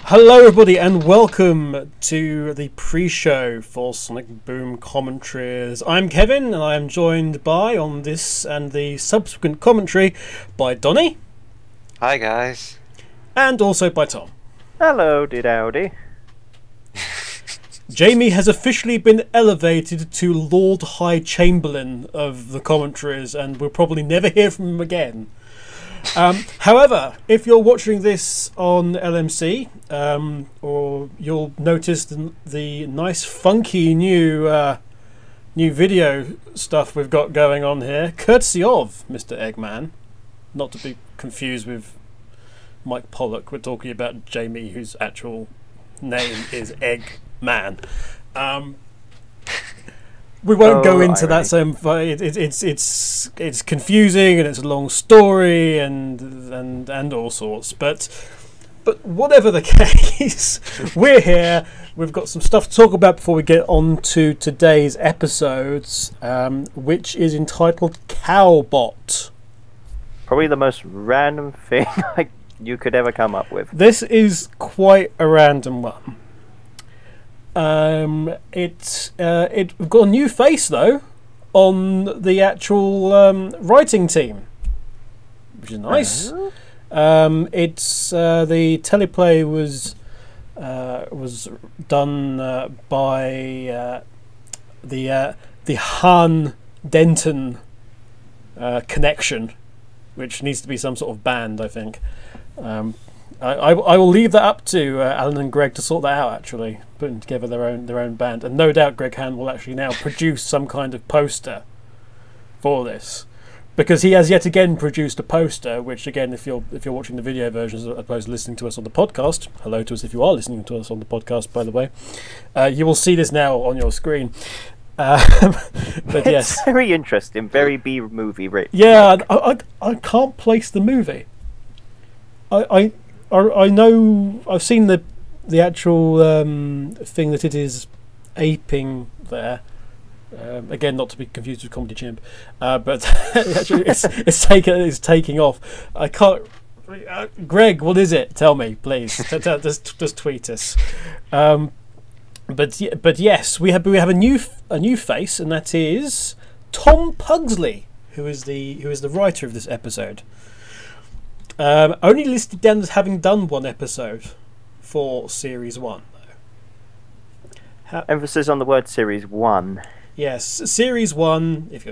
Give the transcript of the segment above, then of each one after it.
Hello everybody and welcome to the pre-show for Sonic Boom Commentaries. I'm Kevin and I am joined by, on this and the subsequent commentary, by Donnie. Hi guys. And also by Tom. Hello, did-howdy. Jamie has officially been elevated to Lord High Chamberlain of the commentaries and we'll probably never hear from him again. However, if you're watching this on LMC, or you'll notice the nice funky new video stuff we've got going on here, courtesy of Mr. Eggman, not to be confused with Mike Pollock. We're talking about Jamie, whose actual name is Eggman. We won't go into that. It's confusing and it's a long story and all sorts. But whatever the case, we're here. We've got some stuff to talk about before we get on to today's episodes, which is entitled Cowbot. Probably the most random thing you could ever come up with. This is quite a random one. We've got a new face though on the actual writing team, which is nice. It's the teleplay was done by the Han Denton connection, which needs to be some sort of band, I think. I will leave that up to Alan and Greg to sort that out, actually, putting together their own band, and no doubt Greg Han will actually now produce some kind of poster for this, because he has yet again produced a poster. Which, again, if you're watching the video versions as opposed to listening to us on the podcast, hello to us if you are listening to us on the podcast, by the way, you will see this now on your screen. But yes, it's very interesting, very B movie rich. Yeah, I can't place the movie. I know I've seen the actual thing that it is aping there. Again, not to be confused with Comedy Chimp, but actually it's taking off. I can't. Greg, what is it? Tell me, please. Just tweet us. But yes, we have a new face, and that is Tom Pugsley, who is the writer of this episode. Only listed down as having done one episode for Series 1, though. Emphasis on the word Series 1. Yes, Series 1 if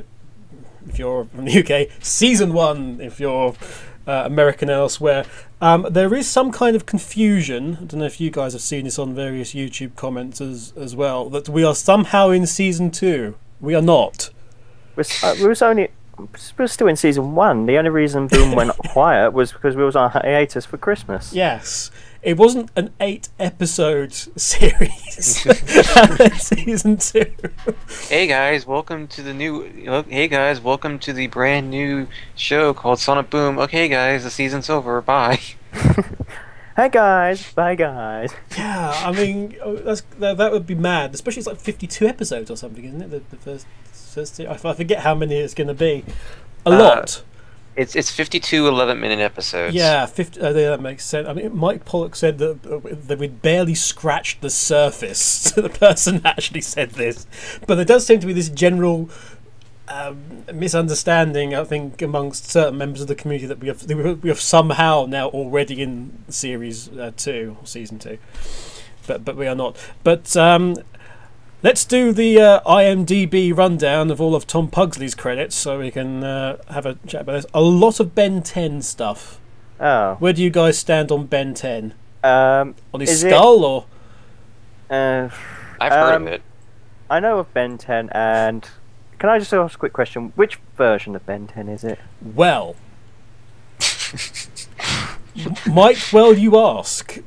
you're from the UK, Season 1 if you're American elsewhere. There is some kind of confusion. I don't know if you guys have seen this on various YouTube comments as well, that we are somehow in Season 2. We are not. We're still in Season 1. The only reason Boom went quiet was because we was on hiatus for Christmas. Yes. It wasn't an 8-episode series. Season 2. Hey guys, welcome to the brand new show called Sonic Boom. Okay guys, the season's over. Bye. Hey guys, bye guys. Yeah, I mean that would be mad. Especially it's like 52 episodes or something, isn't it? The first I forget how many it's going to be. A lot. It's 52 11-minute episodes. Yeah, 50. That makes sense. I mean, Mike Pollock said that we'd barely scratched the surface. The person actually said this, but there does seem to be this general misunderstanding, I think, amongst certain members of the community that we have somehow now already in Series 2 or Season 2, but we are not. But let's do the IMDb rundown of all of Tom Pugsley's credits so we can have a chat about this. A lot of Ben 10 stuff. Oh. Where do you guys stand on Ben 10? On his skull, or? I've heard of it. I know of Ben 10, and can I just ask a quick question? Which version of Ben 10 is it? Well, Mike, well, you ask.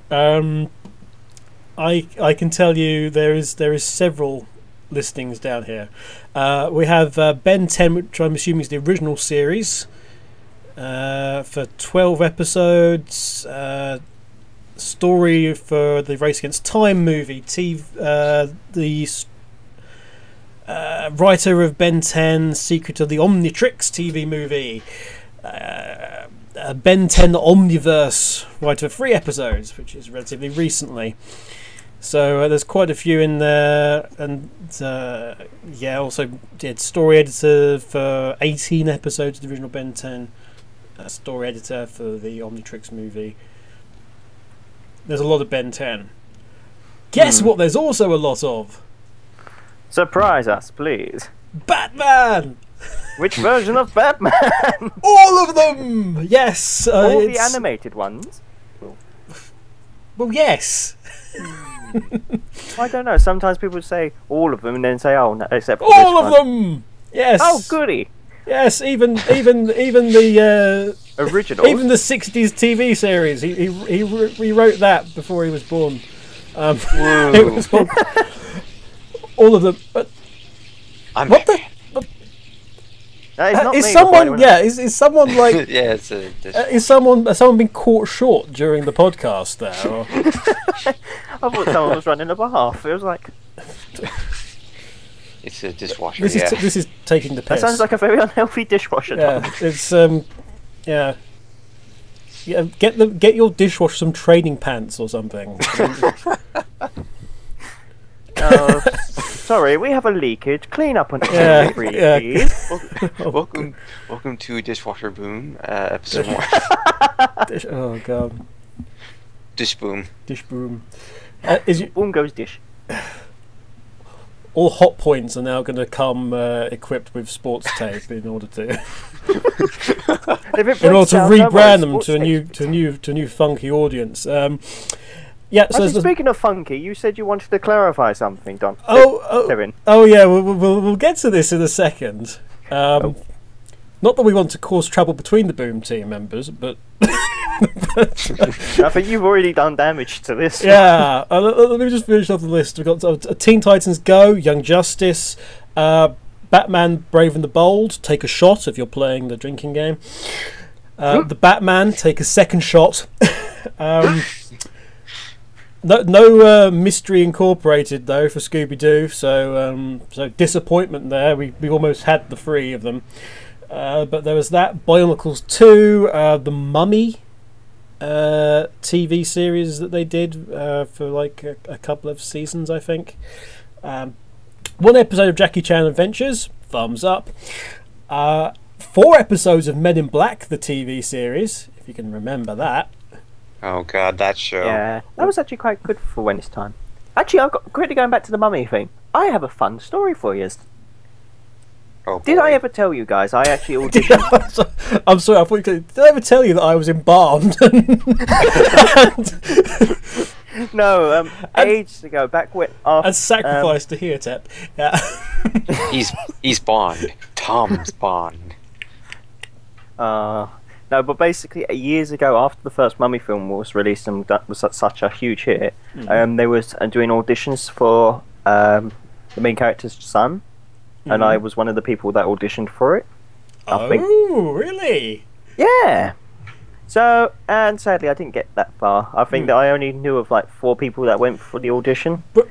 I can tell you there is several listings down here. We have Ben 10, which I'm assuming is the original series, for 12 episodes. Story for the Race Against Time movie. The writer of Ben 10, Secret of the Omnitrix TV movie. Ben 10 Omniverse, right, for 3 episodes, which is relatively recently. So there's quite a few in there, and also did story editor for 18 episodes of the original Ben 10, story editor for the Omnitrix movie. There's a lot of Ben 10. Guess what there's also a lot of? Surprise us, please. Batman! Which version of Batman? All of them! Yes! All the animated ones? Well, yes! I don't know. Sometimes people say all of them and then say, oh, no, except for all this of one. them! Yes! Oh, goody! Yes, even the originals, even the '60s TV series. He rewrote that before he was born. It was all of them. But what the? That is not Is me, someone? Yeah, is someone like? Yeah, it's is someone? Has someone been caught short during the podcast there? Or? I thought someone was running a bath. It was like. It's a dishwasher. This is taking the piss. That sounds like a very unhealthy dishwasher. Yeah, it's yeah. Yeah, get your dishwasher some training pants or something. Sorry, we have a leakage. Clean up on it, Yeah, please. Welcome to Dishwasher Boom, episode 1. Oh god. Dish Boom. Dish boom. Boom goes dish. All hot points are now going to come equipped with sports tape in order to rebrand them to a new funky audience. Yeah. So actually, speaking of funky, you said you wanted to clarify something, Don. Kevin. Oh yeah. We'll get to this in a second. Not that we want to cause trouble between the Boom team members, but I think you've already done damage to this. Yeah. Let me just finish off the list. We've got Teen Titans Go, Young Justice, Batman Brave and the Bold, Take a Shot if you're playing the drinking game. The Batman, Take a Second Shot. No Mystery Incorporated though for Scooby-Doo, so disappointment there. We almost had the 3 of them, but there was that. Bionicles 2, the Mummy TV series that they did for like a couple of seasons, I think. 1 episode of Jackie Chan Adventures, thumbs up. 4 episodes of Men in Black, the TV series, if you can remember that. Oh god, that show. Yeah, that was actually quite good for when it's time. Actually, I've got quickly going back to the Mummy thing. I have a fun story for you. Oh, did I ever tell you guys I actually auditioned? I'm sorry, I thought did I ever tell you that I was embalmed? No, ages ago, back when and sacrificed to Heotep. Yeah. He's Bond. Tom's Bond. No, but basically, years ago, after the first Mummy film was released and that was such a huge hit, they was doing auditions for the main character's son, and I was one of the people that auditioned for it. Oh, really? Yeah. So, and sadly, I didn't get that far. I think that I only knew of like 4 people that went for the audition. But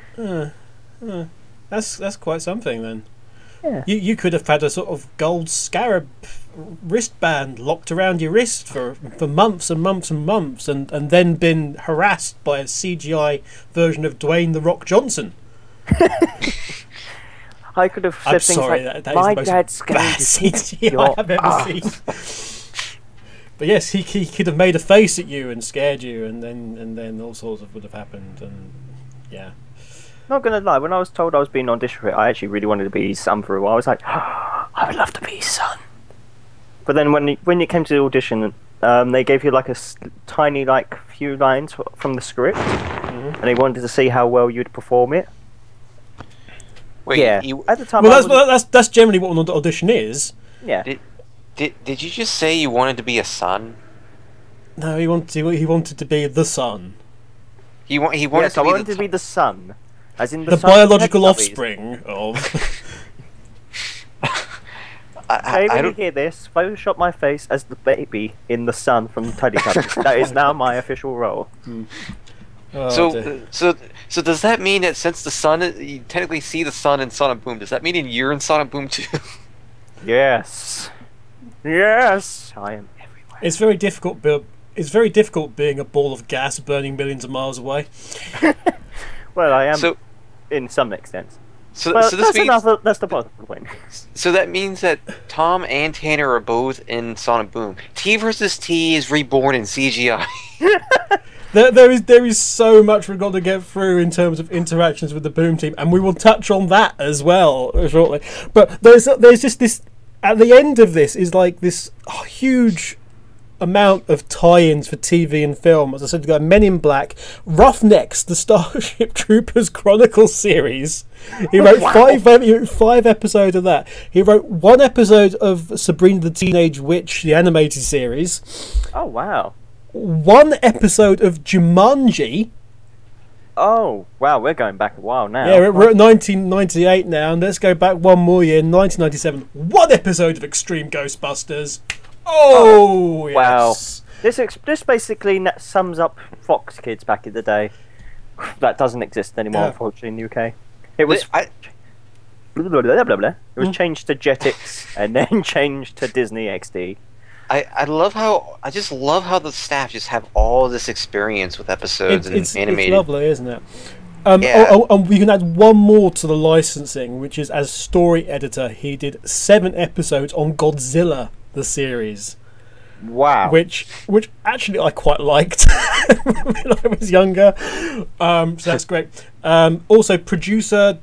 that's quite something then. Yeah. You could have had a sort of gold scarab wristband locked around your wrist for months and months and months, and then been harassed by a CGI version of Dwayne "The Rock" Johnson. I could have said things like, "My dad's going to CGI I've ever seen." But yes, he could have made a face at you and scared you, and then all sorts of would have happened, and yeah. Not gonna lie, when I was told I was being auditioned for it, I actually really wanted to be his son for a while. I was like, I would love to be his son. But then when it came to the audition, they gave you like a tiny like few lines from the script, and they wanted to see how well you'd perform it. Wait, yeah. At the time, that's generally what an audition is. Yeah. Did you just say you wanted to be a son? No, he wanted to be the son. He wanted yes, to I be wanted to be the son, as in the biological offspring of. Hey, when you hear this, Photoshop my face as the baby in The Sun from Teletubbies. That is now my official role. Oh, so does that mean that since the sun, you technically see the sun in Sonic Boom, does that mean you're in Sonic Boom too? Yes. Yes. I am everywhere. It's very difficult, Bill. It's very difficult being a ball of gas burning millions of miles away. Well, I am So, in some extent. so But this means that's the point. so that means that Tom and Tanner are both in Sonic Boom. T versus T is reborn in CGI. There is so much we've got to get through in terms of interactions with the Boom team, and we will touch on that as well shortly. But there's just this at the end of this is like this huge amount of tie-ins for TV and film. As I said, we've got Men in Black, Roughnecks, the Starship Troopers Chronicles series. He wrote five episodes of that. He wrote one episode of Sabrina the Teenage Witch, the animated series. Oh wow. One episode of Jumanji. Oh wow, we're going back a while now. Yeah, we're at 1998 now, and let's go back one more year, 1997. One episode of Extreme Ghostbusters. Oh, wow. yes. This basically sums up Fox Kids back in the day. That doesn't exist anymore, Yeah. unfortunately, in the UK. It was I- It was changed to Jetix and then changed to Disney XD. I just love how the staff just have all this experience with episodes and animated. It's lovely, isn't it? Yeah. And we can add one more to the licensing, which is as story editor, he did 7 episodes on Godzilla, the series. Wow. Which actually I quite liked when I was younger. So that's great. Also, producer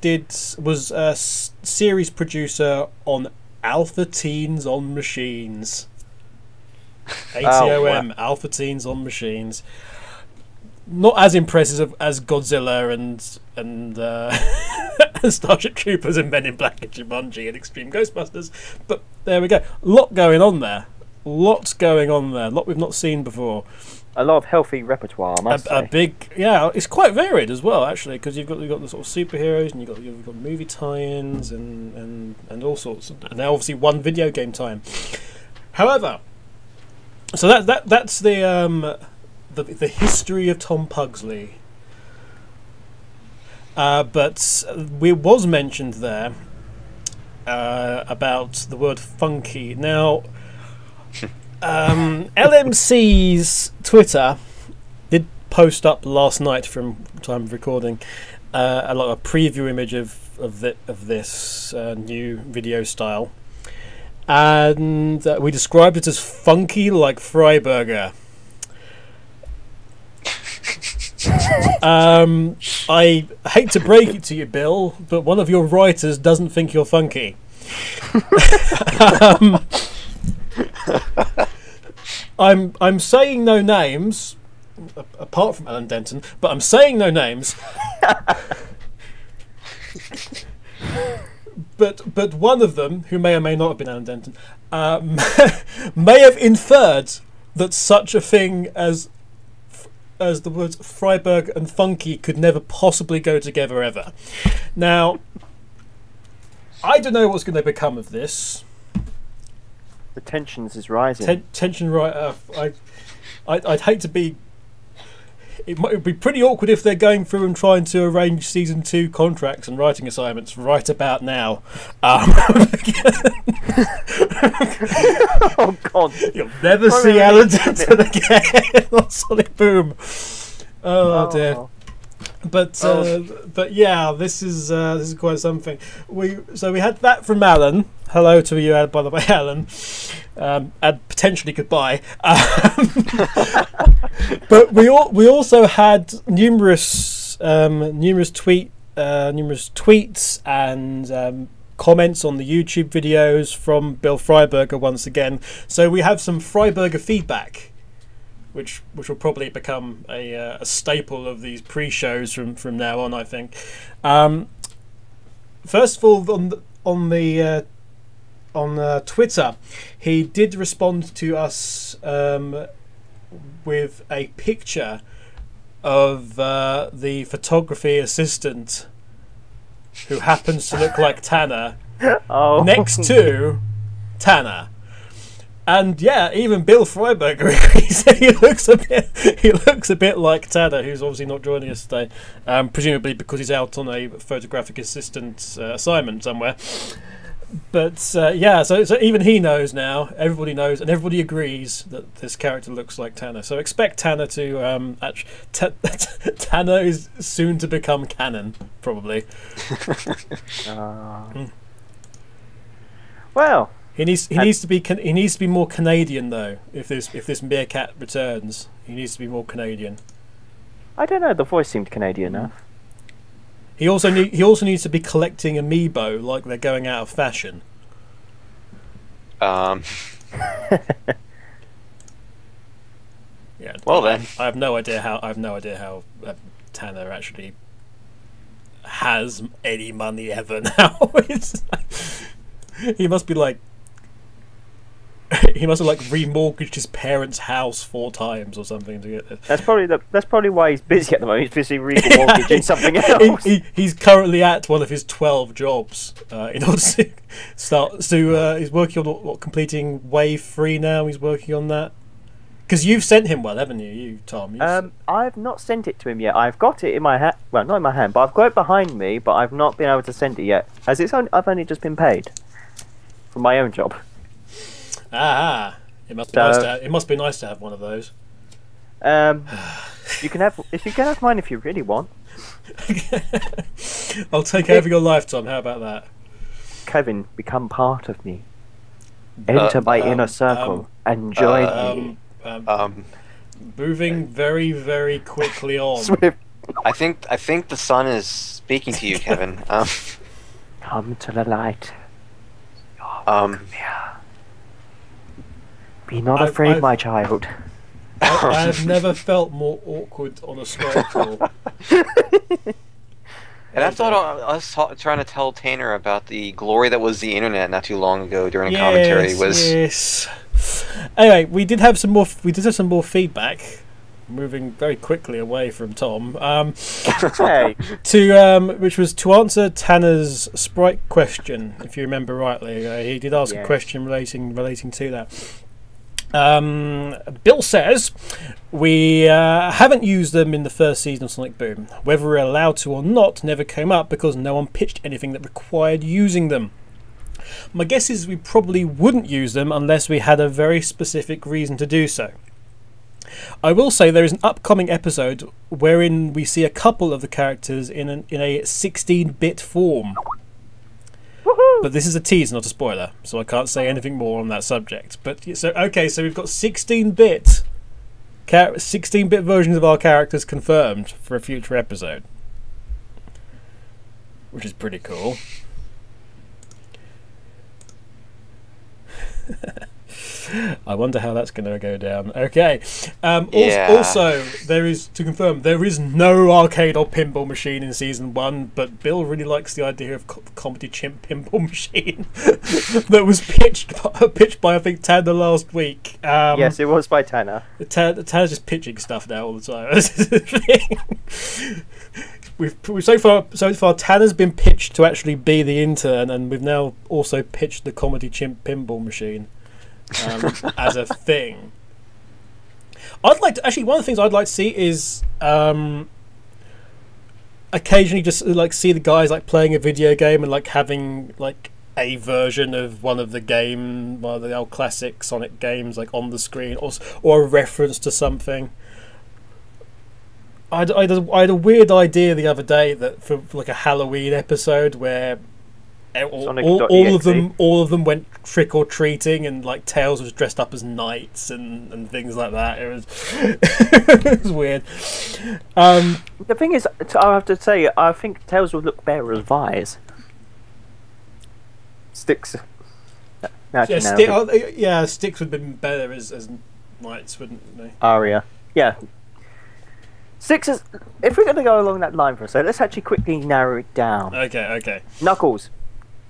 was a series producer on Alpha Teens on Machines. ATOM, wow. Alpha Teens on Machines. Not as impressive as Godzilla and Starship Troopers and Men in Black and Jumanji and Extreme Ghostbusters, but there we go. A lot going on there. Lots going on there. A lot we've not seen before. A lot of healthy repertoire, I must A say. big, yeah. It's quite varied as well, actually, because you've got the sort of superheroes and you've got movie tie-ins and all sorts, and now obviously one video game tie-in. However, so that's the history of Tom Pugsley. But we was mentioned there about the word funky. Now, LMC's Twitter did post up last night from time of recording a preview image of this new video style, and we described it as funky like Freiberger. I hate to break it to you, Bill, but one of your writers doesn't think you're funky. I'm saying no names, apart from Alan Denton, but I'm saying no names. But one of them, who may or may not have been Alan Denton, may have inferred that such a thing as the words Freiberger and funky could never possibly go together ever. Now, I don't know what's going to become of this. The tensions is rising. Tension right. I'd hate to be. It would be pretty awkward if they're going through and trying to arrange season 2 contracts and writing assignments right about now. Oh God! You'll never see Alan Denton again on Sonic Boom. Oh dear. But yeah, this is quite something. We had that from Alan. Hello to you, by the way, Alan. And potentially goodbye. But we also had numerous tweets and comments on the YouTube videos from Bill Freiberger once again. So we have some Freiberger feedback, which will probably become a staple of these pre-shows from now on, I think. First of all, on Twitter, he did respond to us with a picture of the photography assistant who happens to look like Tanner next to Tanner. And yeah, even Bill Freiberger agrees that he looks a bit like Tanner, who's obviously not joining us today, presumably because he's out on a photographic assistant assignment somewhere. But yeah, so even he knows now. Everybody knows, and everybody agrees that this character looks like Tanner. So expect Tanner to Tanner is soon to become canon, probably. Well, he needs to be more Canadian though. If this meerkat returns, he needs to be more Canadian. I don't know. The voice seemed Canadian enough. He also needs to be collecting amiibo like they're going out of fashion. Yeah. Well then, I have no idea how Tanner actually has any money ever now. He must have remortgaged his parents' house 4 times or something to get this. That's probably why he's busy at the moment. He's busy remortgaging something else. He's currently at one of his 12 jobs in order to start. So he's working on completing Wave 3 now. He's working on that because you've sent him one, haven't you, Tom? I've not sent it to him yet. I've got it in my hand. Well, not in my hand, but I've got it behind me. But I've not been able to send it yet, as I've only just been paid from my own job. It must be nice to have one of those. You can have mine if you really want. I'll take over your life, Tom. How about that? Kevin, become part of me. Enter my inner circle and join me. Moving very, very quickly on. Swift. I think the sun is speaking to you, Kevin. Come to the light. Be not afraid, my child. I have never felt more awkward on a Skype call. And I thought us trying to tell Tanner about the glory that was the internet not too long ago during a commentary was. Yes. Anyway, we did have some more feedback. Moving very quickly away from Tom, which was to answer Tanner's sprite question. If you remember rightly, he did ask a question relating to that. Bill says we haven't used them in the first season of Sonic Boom. Whether we're allowed to or not never came up because no one pitched anything that required using them. My guess is we probably wouldn't use them unless we had a very specific reason to do so. I will say there is an upcoming episode wherein we see a couple of the characters in a 16-bit form. Woohoo! But this is a tease, not a spoiler, so I can't say anything more on that subject. But so we've got 16-bit versions of our characters confirmed for a future episode, which is pretty cool. I wonder how that's going to go down. Okay. Also, there is to confirm there is no arcade or pinball machine in season 1, but Bill really likes the idea of comedy chimp pinball machine that was pitched by I think Tanner last week. Yes, it was by Tanner. Tanner's just pitching stuff now all the time. We've so far Tanner's been pitched to actually be the intern, and we've now also pitched the comedy chimp pinball machine. As a thing, one of the things I'd like to see is occasionally just like see the guys like playing a video game and like having like a version of one of the old classic Sonic games like on the screen, or a reference to something. I had a weird idea the other day that for like a Halloween episode where all of them went trick or treating, and like Tails was dressed up as knights and things like that. It was it was weird. The thing is, I have to say, I think Tails would look better as Vise. Sticks. Sticks would have been better as knights, wouldn't they? Aria. Yeah. Six is. If we're going to go along that line for a second, let's actually quickly narrow it down. Okay. Knuckles.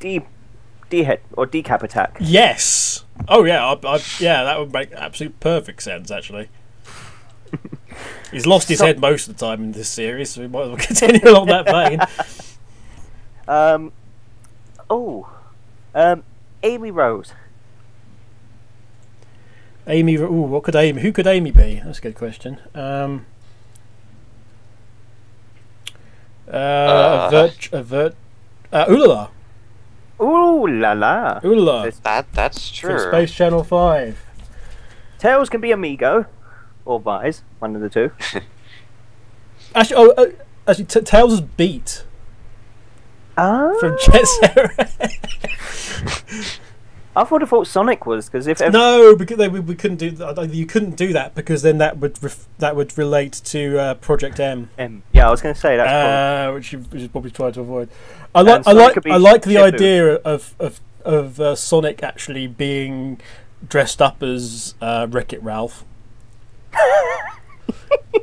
D-head or decap attack. Yes. Oh yeah. That would make absolute perfect sense actually. He's lost his head most of the time in this series, so we might as well continue along that vein. Amy Rose. Amy. Who could Amy be? That's a good question. Ulala. Ooh la la. Oola. That's From true. Space Channel 5. Tails can be Amigo, or Vise, one of the two. Actually, Tails is Beat Ah. from Jet Set. I would have thought Sonic was, because if No, because we couldn't do that. You couldn't do that because then that would relate to Project M. Yeah, I was going to say that's Which you probably tried to avoid. And Sonic could be I like the Shifu. idea of Sonic actually being dressed up as Wreck-It Ralph.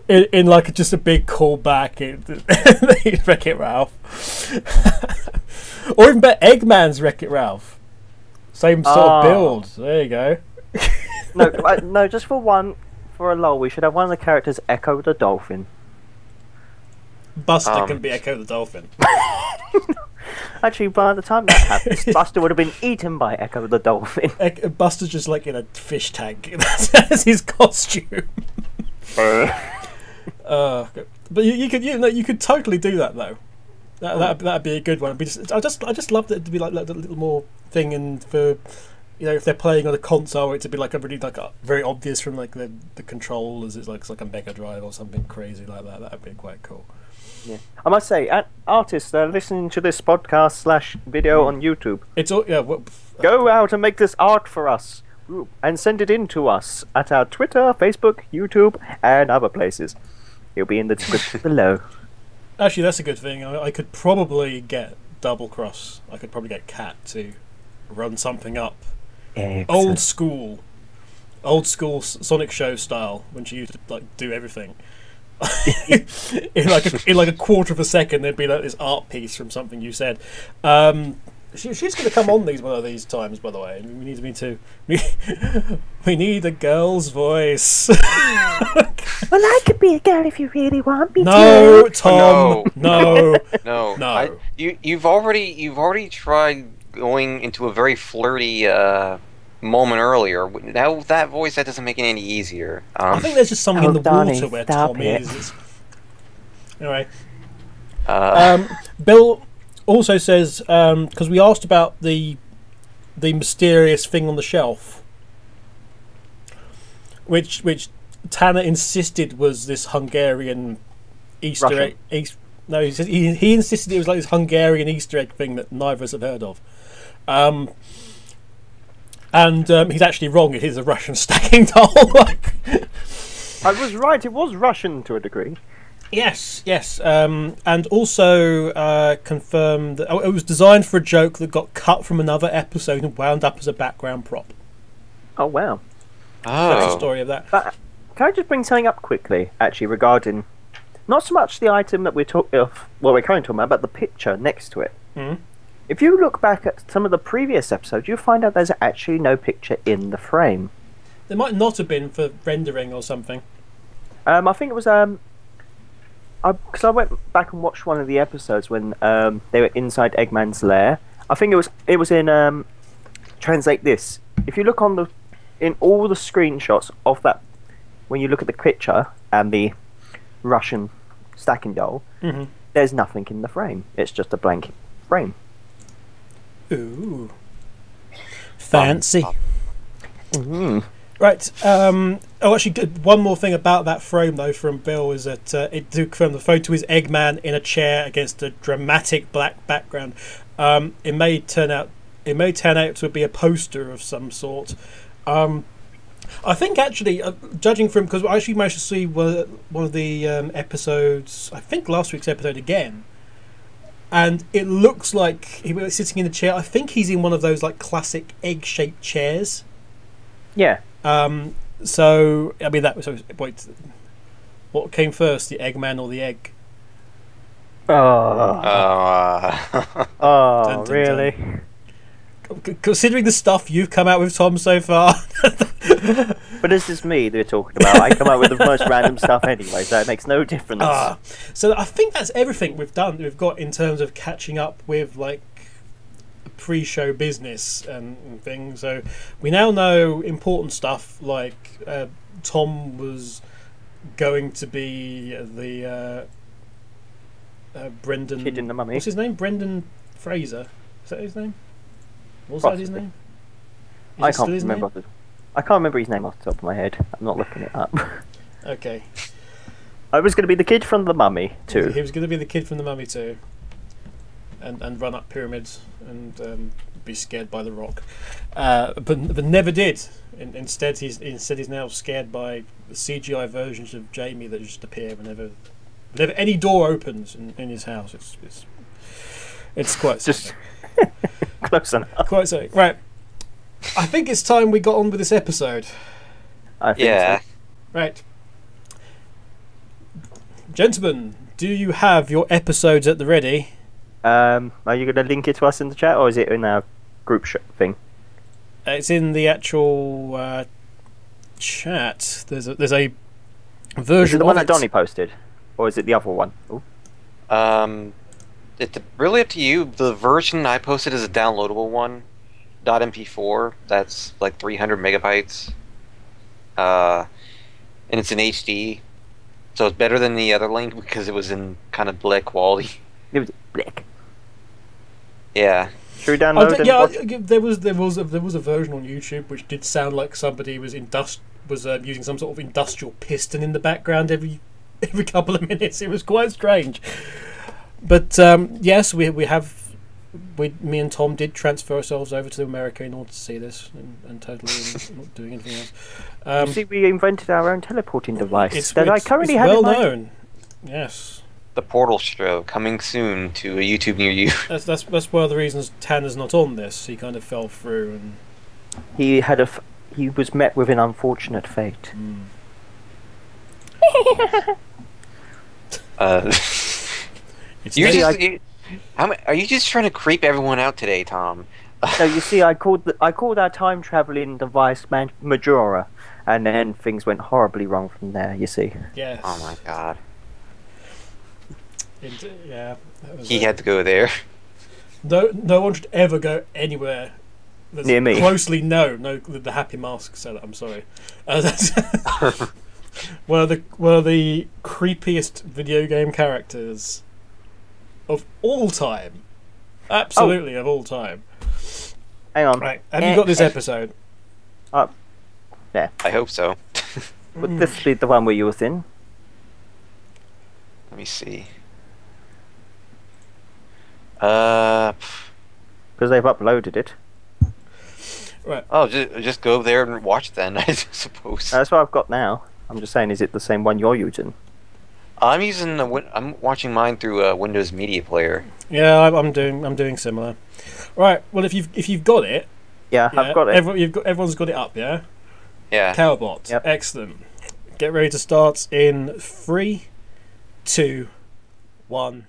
in like just a big callback in Wreck-It Ralph. Or even better, Eggman's Wreck-It Ralph. Same sort of build. There you go. No, just for a lull, we should have one of the characters Echo the Dolphin. Buster can be Echo the Dolphin. Actually, by the time that happens, Buster would have been eaten by Echo the Dolphin. Buster's just like in a fish tank. That's his costume. But you could totally do that though. That'd be a good one. I just loved it to be like a little more thing, and for if they're playing on a console, it to be like a really very obvious from like the controllers. It's like a Mega Drive or something crazy like that. That'd be quite cool. Yeah. I must say, artists listening to this podcast / video on YouTube, go out and make this art for us, and send it in to us at our Twitter, Facebook, YouTube, and other places. It'll be in the description below. Actually, that's a good thing. I could probably get Double Cross. I could probably get Cat to run something up. Excellent. Old school Sonic Show style, when she used to like do everything. in like a quarter of a second, there'd be like this art piece from something you said. She's going to come on one of these times, by the way. We need a girl's voice. Well, I could be a girl if you really want me No, to. Tom. No. No. You've already tried going into a very flirty moment earlier. Now that voice, that doesn't make it any easier. I think there's just something in the Donnie, water where stop Tom it. is. Anyway, Bill also says, because we asked about the mysterious thing on the shelf, which Tanner insisted was this Hungarian Easter Russian. egg. No, he said he insisted it was like this Hungarian Easter egg thing that neither of us have heard of. And he's actually wrong. It is a Russian stacking doll. I was right. It was Russian to a degree. Yes. And also confirmed that it was designed for a joke that got cut from another episode and wound up as a background prop. Oh wow. That's the Oh. story of that. But can I just bring something up quickly, actually, regarding not so much the item that we're talking of, well, we're currently talking about, but the picture next to it. Mhm. If you look back at some of the previous episodes, you'll find out there's actually no picture in the frame. There might not have been for rendering or something. I think it was because I went back and watched one of the episodes when they were inside Eggman's lair. I think it was in Translate This. If you look in all the screenshots of that, when you look at the picture and the Russian stacking doll, Mhm. there's nothing in the frame. It's just a blank frame. Ooh, fancy. Mm. Right. Actually, one more thing about that frame though from Bill is that it took from the photo is Eggman in a chair against a dramatic black background. It may turn out to be a poster of some sort. I think actually, judging from because I actually managed to see one of the episodes. I think last week's episode again. And it looks like he was sitting in a chair. I think he's in one of those like classic egg-shaped chairs. Yeah. So I mean wait, what came first, the Eggman or the egg? Oh, Dun, dun, really? Considering the stuff you've come out with, Tom, so far. But this is me they're talking about. I come out with the most random stuff anyway, so it makes no difference. So I think that's everything we've got in terms of catching up with like pre-show business and things. So we now know important stuff like Tom was going to be the Brendan. Kid in the Mummy. What's his name? Brendan Fraser. Is that his name? Was that his name? Is I it still can't his remember. name? I can't remember his name off the top of my head. I'm not looking it up. Okay. I was going to be the kid from The Mummy too. He was going to be the kid from The Mummy too. And run up pyramids and be scared by the Rock, but never did. Instead, he's now scared by the CGI versions of Jamie that just appear whenever any door opens in his house. It's quite Just close enough. quite something. Right. I think it's time we got on with this episode. I think Yeah. so. Right. Gentlemen, do you have your episodes at the ready? Are you going to link it to us in the chat, or is it in our group thing? It's in the actual chat. There's a version Is it the one of that Donnie posted, or is it the other one? Ooh. It's really up to you. The version I posted is a downloadable one. .mp4. That's like 300 megabytes. And it's in HD. So it's better than the other link because it was in kind of black quality. It was black. Yeah. Should we download and watch? There was a version on YouTube which did sound like somebody was using some sort of industrial piston in the background every couple of minutes. It was quite strange. But yes, me and Tom did transfer ourselves over to America in order to see this, and totally not doing anything else. You see, we invented our own teleporting device that I currently it's have well in my... known. Yes. The Portal Show coming soon to a YouTube near you. That's one of the reasons Tanner's not on this. He kind of fell through, and He was met with an unfortunate fate. it's Are you just trying to creep everyone out today, Tom? So you see, I called our time traveling device Majora, and then things went horribly wrong from there. You see. yes. Oh my god. Yeah. That was He had to go there. No one should ever go anywhere that's Near me. closely the Happy Mask seller. I'm sorry. That's one of the creepiest video game characters of all time. Absolutely, of all time. Hang on. Right, have you got this episode? I hope so. Would this be the one where you was in? Let me see. Because they've uploaded it. Right. Oh, just go there and watch then, I suppose. That's what I've got now. I'm just saying, is it the same one you're using? I'm watching mine through a Windows Media Player. Yeah, I'm doing similar. Right. Well, if you've got it, Yeah, I've got it. Everyone's got it up, yeah. Yeah. Cowbot. Yep. Excellent. Get ready to start in 3, 2, 1.